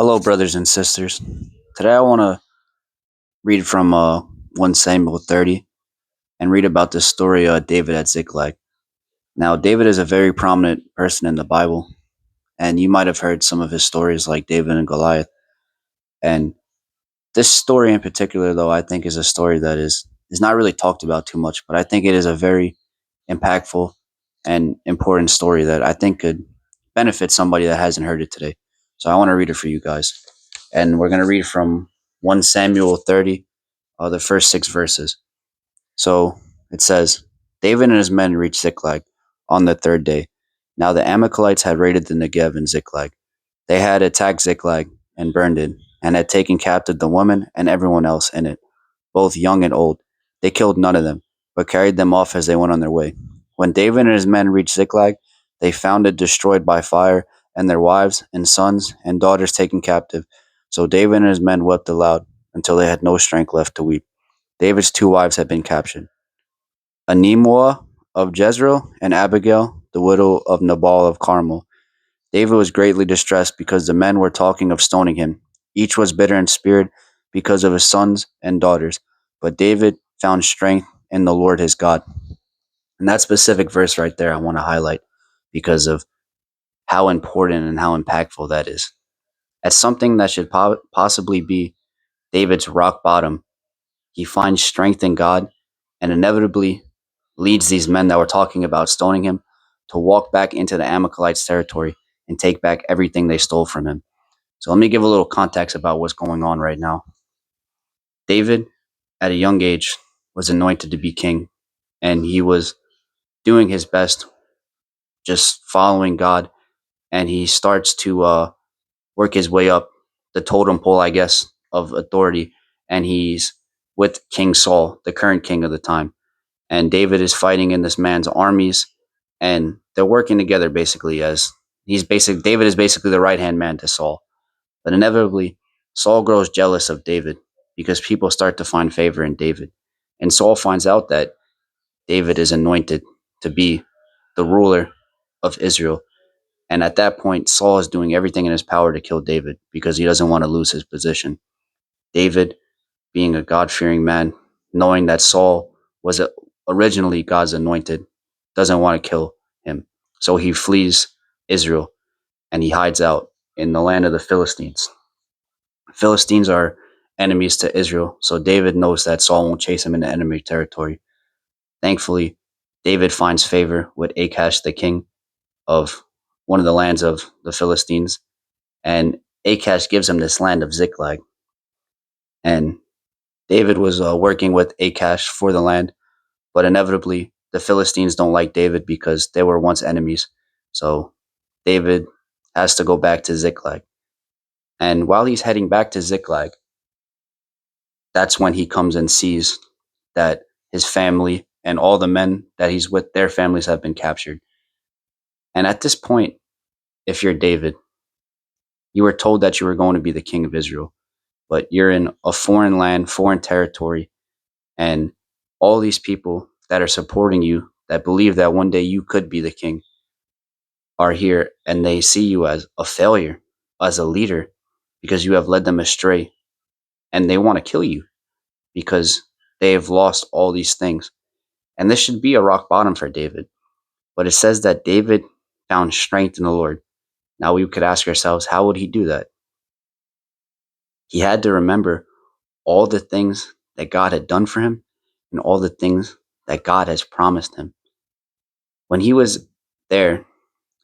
Hello, brothers and sisters. Today I want to read from 1 Samuel 30 and read about the story of David at Ziklag. Now, David is a very prominent person in the Bible, and you might have heard some of his stories like David and Goliath. And this story in particular, though, I think is a story that is not really talked about too much, but I think it is a very impactful and important story that I think could benefit somebody that hasn't heard it today. So I want to read it for you guys. And we're going to read from 1 Samuel 30, the first 6 verses. So it says, David and his men reached Ziklag on the third day. Now the Amalekites had raided the Negev and Ziklag. They had attacked Ziklag and burned it, and had taken captive the women and everyone else in it, both young and old. They killed none of them, but carried them off as they went on their way. When David and his men reached Ziklag, they found it destroyed by fire, and their wives and sons and daughters taken captive. So David and his men wept aloud until they had no strength left to weep. David's 2 wives had been captured, Anemoah of Jezreel and Abigail, the widow of Nabal of Carmel. David was greatly distressed because the men were talking of stoning him. Each was bitter in spirit because of his sons and daughters. But David found strength in the Lord his God. And that specific verse right there, I want to highlight because of how important and how impactful that is. As something that should possibly be David's rock bottom, he finds strength in God and inevitably leads these men that were talking about stoning him to walk back into the Amalekites' territory and take back everything they stole from him. So let me give a little context about what's going on right now. David, at a young age, was anointed to be king, and he was doing his best, just following God, and he starts to work his way up the totem pole, I guess, of authority, and he's with King Saul, the current king of the time. And David is fighting in this man's armies, and they're working together basically as David is basically the right hand man to Saul. But inevitably, Saul grows jealous of David because people start to find favor in David. And Saul finds out that David is anointed to be the ruler of Israel. And at that point, Saul is doing everything in his power to kill David because he doesn't want to lose his position. David, being a God fearing man, knowing that Saul was originally God's anointed, doesn't want to kill him. So he flees Israel and he hides out in the land of the Philistines. Philistines are enemies to Israel, so David knows that Saul won't chase him into enemy territory. Thankfully, David finds favor with Achash, the king of one of the lands of the Philistines, and Achash gives him this land of Ziklag. And David was working with Achash for the land, but inevitably the Philistines don't like David because they were once enemies. So David has to go back to Ziklag. And while he's heading back to Ziklag, that's when he comes and sees that his family and all the men that he's with, their families have been captured. And at this point, if you're David, you were told that you were going to be the king of Israel, but you're in a foreign land, foreign territory, and all these people that are supporting you, that believe that one day you could be the king, are here and they see you as a failure, as a leader, because you have led them astray, and they want to kill you because they have lost all these things. And this should be a rock bottom for David. But it says that David found strength in the Lord. Now we could ask ourselves, how would he do that? He had to remember all the things that God had done for him and all the things that God has promised him. When he was there,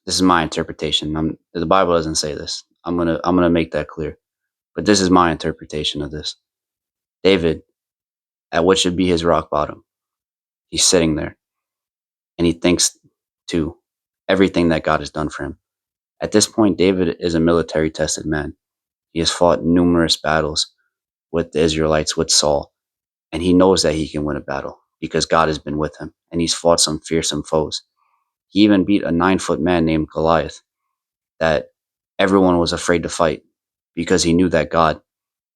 this is my interpretation. The Bible doesn't say this. I'm gonna make that clear. But this is my interpretation of this. David, at what should be his rock bottom, he's sitting there and he thinks to everything that God has done for him. At this point, David is a military tested man. He has fought numerous battles with the Israelites, with Saul, and he knows that he can win a battle because God has been with him and he's fought some fearsome foes. He even beat a 9-foot man named Goliath that everyone was afraid to fight because he knew that God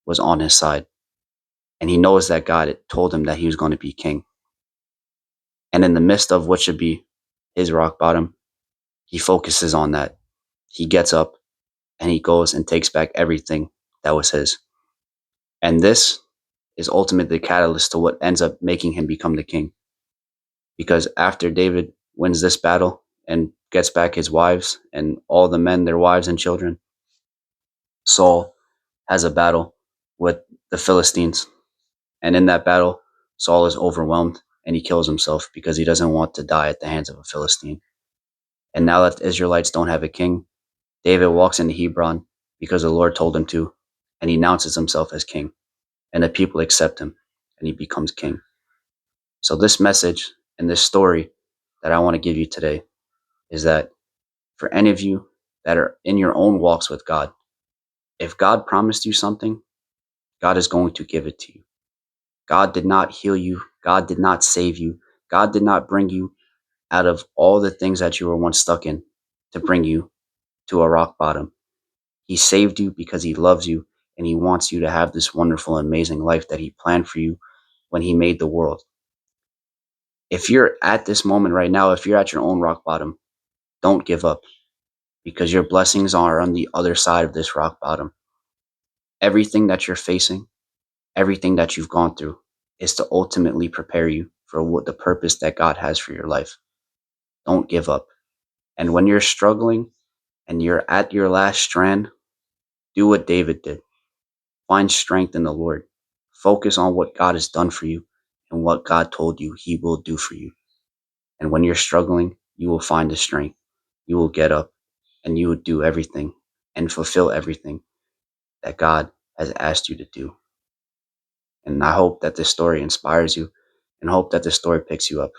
was on his side. And he knows that God had told him that he was going to be king. And in the midst of what should be his rock bottom, he focuses on that. He gets up and he goes and takes back everything that was his. And this is ultimately the catalyst to what ends up making him become the king. Because after David wins this battle and gets back his wives and all the men, their wives and children, Saul has a battle with the Philistines. And in that battle, Saul is overwhelmed and he kills himself because he doesn't want to die at the hands of a Philistine. And now that the Israelites don't have a king, David walks into Hebron because the Lord told him to, and he announces himself as king. And the people accept him, and he becomes king. So, this message and this story that I want to give you today is that for any of you that are in your own walks with God, if God promised you something, God is going to give it to you. God did not heal you. God did not save you. God did not bring you out of all the things that you were once stuck in to bring you to a rock bottom. He saved you because he loves you and he wants you to have this wonderful, amazing life that he planned for you when he made the world. If you're at this moment right now, if you're at your own rock bottom, don't give up because your blessings are on the other side of this rock bottom. Everything that you're facing, everything that you've gone through is to ultimately prepare you for what the purpose that God has for your life. Don't give up. And when you're struggling and you're at your last strand, do what David did. Find strength in the Lord. Focus on what God has done for you and what God told you he will do for you. And when you're struggling, you will find the strength. You will get up and you will do everything and fulfill everything that God has asked you to do. And I hope that this story inspires you and hope that this story picks you up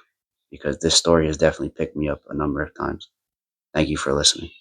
because this story has definitely picked me up a number of times. Thank you for listening.